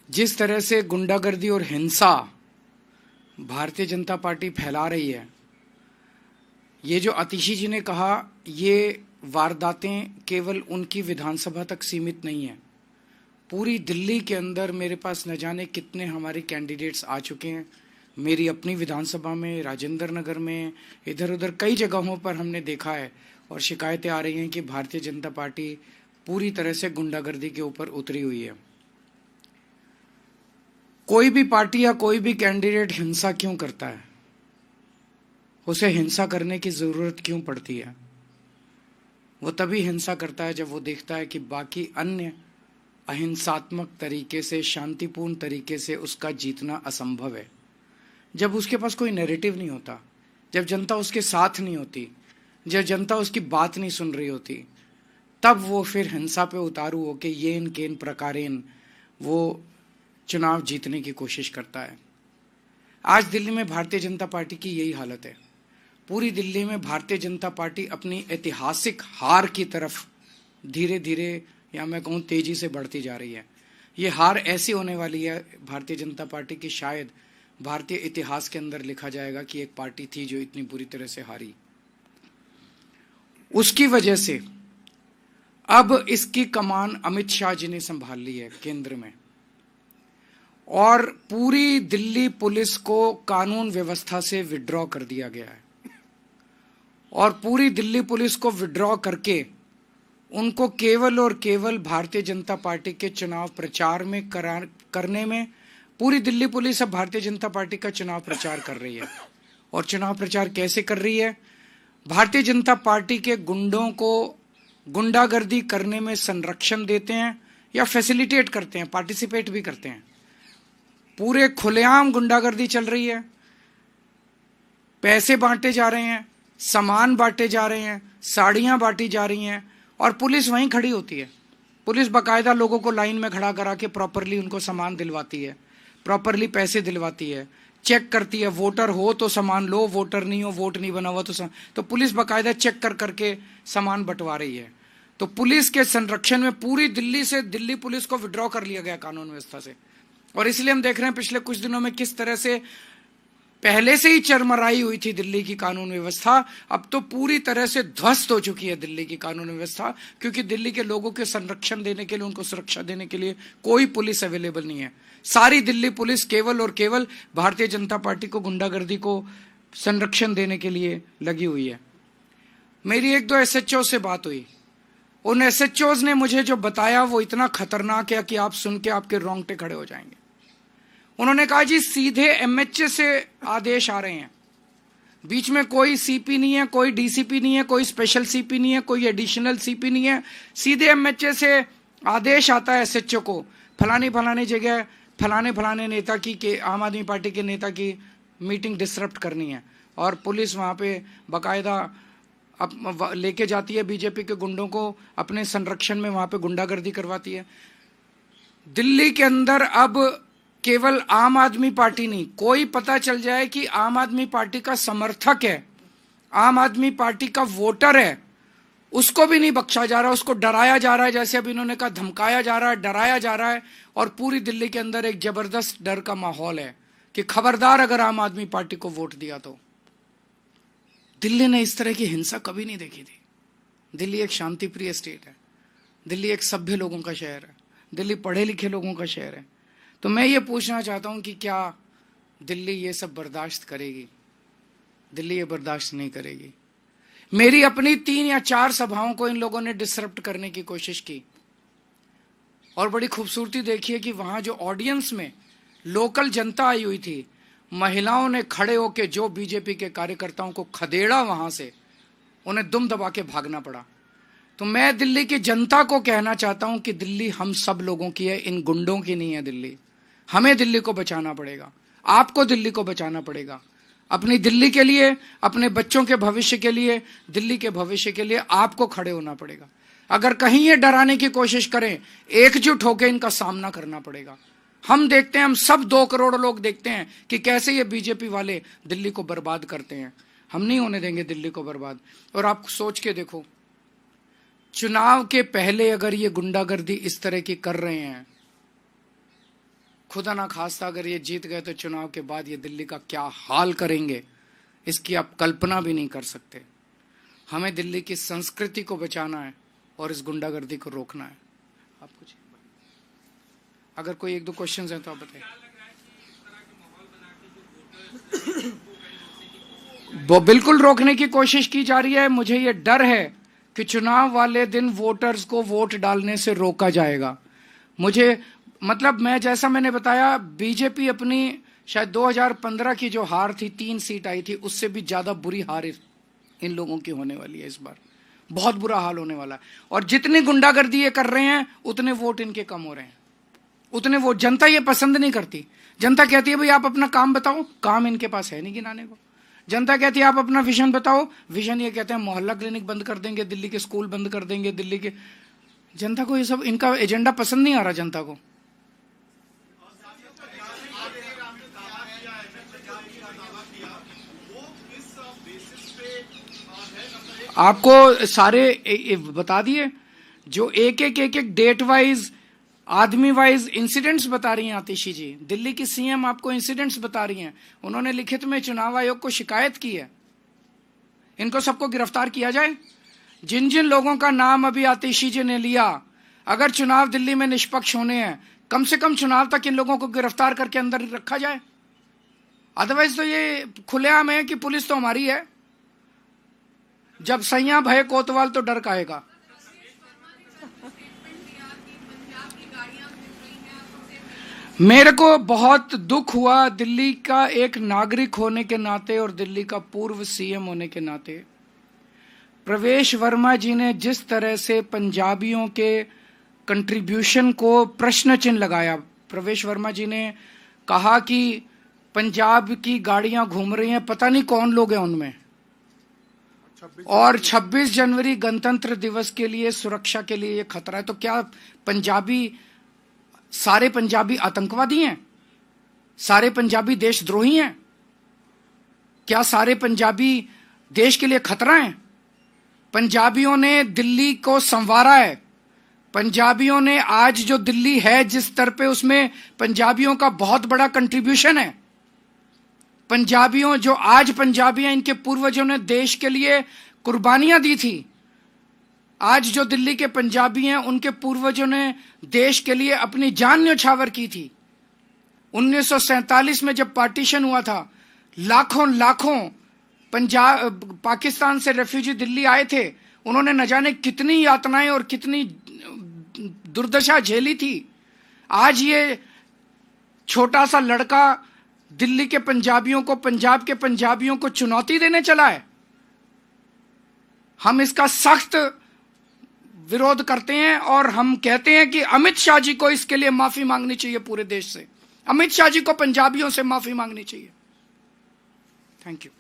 जिस तरह से गुंडागर्दी और हिंसा भारतीय जनता पार्टी फैला रही है, ये जो आतिशी जी ने कहा, ये वारदातें केवल उनकी विधानसभा तक सीमित नहीं है। पूरी दिल्ली के अंदर मेरे पास न जाने कितने हमारे कैंडिडेट्स आ चुके हैं। मेरी अपनी विधानसभा में, राजेंद्र नगर में, इधर उधर कई जगहों पर हमने देखा है और शिकायतें आ रही हैं कि भारतीय जनता पार्टी पूरी तरह से गुंडागर्दी के ऊपर उतरी हुई है। कोई भी पार्टी या कोई भी कैंडिडेट हिंसा क्यों करता है? उसे हिंसा करने की जरूरत क्यों पड़ती है? वो तभी हिंसा करता है जब वो देखता है कि बाकी अन्य अहिंसात्मक तरीके से, शांतिपूर्ण तरीके से उसका जीतना असंभव है। जब उसके पास कोई नैरेटिव नहीं होता, जब जनता उसके साथ नहीं होती, जब जनता उसकी बात नहीं सुन रही होती, तब वो फिर हिंसा पे उतारू होके येन केन प्रकारेन वो चुनाव जीतने की कोशिश करता है। आज दिल्ली में भारतीय जनता पार्टी की यही हालत है। पूरी दिल्ली में भारतीय जनता पार्टी अपनी ऐतिहासिक हार की तरफ धीरे धीरे, या मैं कहूँ तेजी से बढ़ती जा रही है। ये हार ऐसी होने वाली है भारतीय जनता पार्टी की, शायद भारतीय इतिहास के अंदर लिखा जाएगा कि एक पार्टी थी जो इतनी बुरी तरह से हारी। उसकी वजह से अब इसकी कमान अमित शाह जी ने संभाल ली है केंद्र में, और पूरी दिल्ली पुलिस को कानून व्यवस्था से विड्रॉ कर दिया गया है। और पूरी दिल्ली पुलिस को विड्रॉ करके उनको केवल और केवल भारतीय जनता पार्टी के चुनाव प्रचार में करने में, पूरी दिल्ली पुलिस अब भारतीय जनता पार्टी का चुनाव प्रचार कर रही है। और चुनाव प्रचार कैसे कर रही है? भारतीय जनता पार्टी के गुंडों को गुंडागर्दी करने में संरक्षण देते हैं या फैसिलिटेट करते हैं, पार्टिसिपेट भी करते हैं। पूरे खुलेआम गुंडागर्दी चल रही है, पैसे बांटे जा रहे हैं, सामान बांटे जा रहे हैं, साड़ियां बांटी जा रही हैं, और पुलिस वहीं खड़ी होती है। पुलिस बाकायदा लोगों को लाइन में खड़ा करा के प्रॉपरली उनको सामान दिलवाती है, प्रॉपरली पैसे दिलवाती है, चेक करती है। वोटर हो तो सामान लो, वोटर नहीं हो, वोट नहीं बना हुआ तो पुलिस बाकायदा चेक कर करके सामान बंटवा रही है। तो पुलिस के संरक्षण में पूरी दिल्ली से दिल्ली पुलिस को विड्रॉ कर लिया गया कानून व्यवस्था से। और इसलिए हम देख रहे हैं पिछले कुछ दिनों में किस तरह से पहले से ही चरमराई हुई थी दिल्ली की कानून व्यवस्था, अब तो पूरी तरह से ध्वस्त हो चुकी है दिल्ली की कानून व्यवस्था, क्योंकि दिल्ली के लोगों के संरक्षण देने के लिए, उनको सुरक्षा देने के लिए कोई पुलिस अवेलेबल नहीं है। सारी दिल्ली पुलिस केवल और केवल भारतीय जनता पार्टी को गुंडागर्दी को संरक्षण देने के लिए लगी हुई है। मेरी एक दो एसएचओ से बात हुई, उन एसएचओज ने मुझे जो बताया वो इतना खतरनाक है कि आप सुन के आपके रोंगटे खड़े हो जाएंगे। उन्होंने कहा जी सीधे एमएचए से आदेश आ रहे हैं, बीच में कोई सीपी नहीं है, कोई डीसीपी नहीं है, कोई स्पेशल सीपी नहीं है, कोई एडिशनल सीपी नहीं है, सीधे एमएचए से आदेश आता है एसएचओ को, फलानी फलानी जगह फलाने फलाने नेता की के आम आदमी पार्टी के नेता की मीटिंग डिसरप्ट करनी है। और पुलिस वहां पे बाकायदा अब लेके जाती है बीजेपी के गुंडों को, अपने संरक्षण में वहां पे गुंडागर्दी करवाती है। दिल्ली के अंदर अब केवल आम आदमी पार्टी नहीं, कोई पता चल जाए कि आम आदमी पार्टी का समर्थक है, आम आदमी पार्टी का वोटर है, उसको भी नहीं बख्शा जा रहा, उसको डराया जा रहा है। जैसे अभी इन्होंने कहा धमकाया जा रहा है, डराया जा रहा है। और पूरी दिल्ली के अंदर एक जबरदस्त डर का माहौल है कि खबरदार अगर आम आदमी पार्टी को वोट दिया तो। दिल्ली ने इस तरह की हिंसा कभी नहीं देखी थी। दिल्ली एक शांतिप्रिय स्टेट है, दिल्ली एक सभ्य लोगों का शहर है, दिल्ली पढ़े लिखे लोगों का शहर है। तो मैं ये पूछना चाहता हूं कि क्या दिल्ली ये सब बर्दाश्त करेगी? दिल्ली ये बर्दाश्त नहीं करेगी। मेरी अपनी 3 या 4 सभाओं को इन लोगों ने डिसरप्ट करने की कोशिश की, और बड़ी खूबसूरती देखिए कि वहां जो ऑडियंस में लोकल जनता आई हुई थी, महिलाओं ने खड़े होकर जो बीजेपी के कार्यकर्ताओं को खदेड़ा, वहां से उन्हें दुम दबा के भागना पड़ा। तो मैं दिल्ली की जनता को कहना चाहता हूं कि दिल्ली हम सब लोगों की है, इन गुंडों की नहीं है दिल्ली। हमें दिल्ली को बचाना पड़ेगा, आपको दिल्ली को बचाना पड़ेगा। अपनी दिल्ली के लिए, अपने बच्चों के भविष्य के लिए, दिल्ली के भविष्य के लिए आपको खड़े होना पड़ेगा। अगर कहीं ये डराने की कोशिश करें, एकजुट होकर इनका सामना करना पड़ेगा। हम देखते हैं, हम सब 2 करोड़ लोग देखते हैं कि कैसे ये बीजेपी वाले दिल्ली को बर्बाद करते हैं। हम नहीं होने देंगे दिल्ली को बर्बाद। और आप सोच के देखो, चुनाव के पहले अगर ये गुंडागर्दी इस तरह की कर रहे हैं खुदा ना खास्ता अगर ये जीत गए तो चुनाव के बाद ये दिल्ली का क्या हाल करेंगे, इसकी आप कल्पना भी नहीं कर सकते। हमें दिल्ली की संस्कृति को बचाना है और इस गुंडागर्दी को रोकना है। आप कुछ अगर कोई एक दो क्वेश्चंस हैं तो आप बताइए। वो बिल्कुल रोकने की कोशिश की जा रही है। मुझे ये डर है कि चुनाव वाले दिन वोटर्स को वोट डालने से रोका जाएगा। मुझे मतलब मैंने बताया, बीजेपी अपनी शायद 2015 की जो हार थी, 3 सीट आई थी, उससे भी ज्यादा बुरी हार इन लोगों की होने वाली है। इस बार बहुत बुरा हाल होने वाला है और जितनी गुंडागर्दी ये कर रहे हैं उतने वोट इनके कम हो रहे हैं, उतने वोट। जनता ये पसंद नहीं करती। जनता कहती है भाई आप अपना काम बताओ, काम इनके पास है नहीं गिनाने को। जनता कहती है आप अपना विजन बताओ, विजन ये कहते हैं मोहल्ला क्लिनिक बंद कर देंगे, दिल्ली के स्कूल बंद कर देंगे, दिल्ली के। जनता को ये सब, इनका एजेंडा पसंद नहीं आ रहा जनता को। आपको सारे बता दिए, जो एक एक डेट वाइज, आदमी वाइज इंसिडेंट्स बता रही हैं आतिशी जी। दिल्ली की सीएम आपको इंसिडेंट्स बता रही हैं। उन्होंने लिखित में चुनाव आयोग को शिकायत की है। इनको सबको गिरफ्तार किया जाए। जिन जिन लोगों का नाम अभी आतिशी जी ने लिया, अगर चुनाव दिल्ली में निष्पक्ष होने हैं, कम से कम चुनाव तक इन लोगों को गिरफ्तार करके अंदर रखा जाए। अदरवाइज तो ये खुलेआम है कि पुलिस तो हमारी है। जब सैया भय कोतवाल तो डर काहेगा। मेरे को बहुत दुख हुआ दिल्ली का एक नागरिक होने के नाते और दिल्ली का पूर्व सीएम होने के नाते। प्रवेश वर्मा जी ने जिस तरह से पंजाबियों के कंट्रीब्यूशन को प्रश्न चिन्ह लगाया। प्रवेश वर्मा जी ने कहा कि पंजाब की गाड़ियां घूम रही हैं, पता नहीं कौन लोग हैं उनमें, और 26 जनवरी गणतंत्र दिवस के लिए सुरक्षा के लिए ये खतरा है। तो क्या सारे पंजाबी आतंकवादी हैं? सारे पंजाबी देशद्रोही हैं? क्या सारे पंजाबी देश के लिए खतरा हैं? पंजाबियों ने दिल्ली को संवारा है। पंजाबियों ने आज जो दिल्ली है जिस स्तर पे, उसमें पंजाबियों का बहुत बड़ा कंट्रीब्यूशन है। पंजाबियों जो आज पंजाबी हैं, इनके पूर्वजों ने देश के लिए कुर्बानियां दी थी। आज जो दिल्ली के पंजाबी हैं, उनके पूर्वजों ने देश के लिए अपनी जान न्यौछावर की थी। 1947 में जब पार्टीशन हुआ था, लाखों पाकिस्तान से रेफ्यूजी दिल्ली आए थे। उन्होंने न जाने कितनी यातनाएं और कितनी दुर्दशा झेली थी। आज ये छोटा सा लड़का दिल्ली के पंजाबियों को, पंजाब के पंजाबियों को चुनौती देने चला है। हम इसका सख्त विरोध करते हैं और हम कहते हैं कि अमित शाह जी को इसके लिए माफी मांगनी चाहिए पूरे देश से। अमित शाह जी को पंजाबियों से माफी मांगनी चाहिए। Thank you.